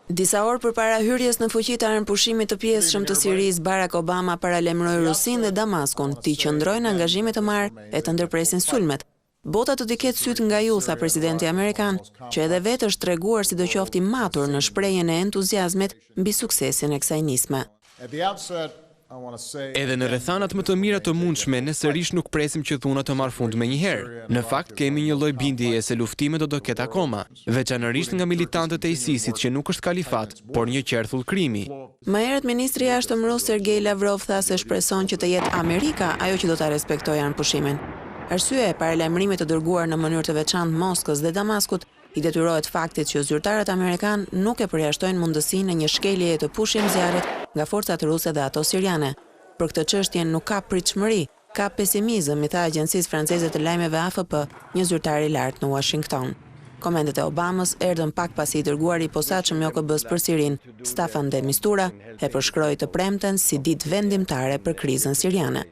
Disa orë përpara hyrjes në fuqi të armëpushimit të pjesëshëm të Sirisë, Barack Obama paralajmëroi Rusinë dhe Damaskun të qëndrojnë angazhime të marrë e të ndërpresin sulmet. Bota të t'i ketë syt nga ju, tha presidenti amerikan, që edhe vetë është treguar sidoqoftë i matur në shprehjen e entuziazmit mbi suksesin e kësaj nisme. Edhe në rrethanat më të mira të mundshme, ne sërish nuk presim që dhuna të marrë fund menjëherë. Në fakt kemi një lloj bindjeje se luftimet do të ketë akoma, veçanërisht nga militantët e ISIS-it që nuk është kalifat, por një qerthull krimi. Më herët ministri i jashtëm rus Sergej Lavrov tha se shpreson që të jetë Amerika ajo që do ta respektojë armëpushimin. Arsyeja e paralajmërimit të dërguar në mënyrë të veçantë Moskës dhe Damaskut i detyrohet faktit që zyrtarët amerikan nuk e përjashtojnë mundësinë e një shkeljeje të pushimzjarrit nga forcat ruse dhe ato siriane. Për këtë çështje nuk ka pritshmëri, ka pesimizëm, i tha agjencisë franceze të lajmeve AFP, një zyrtar i lartë në Washington. Komendet e Obamës erdhën pak pasi i dërguari i posaçëm i OKB-s për Sirinë, Staffan de Mistura, e përshkroi të premten si ditë vendimtare për krizën siriane.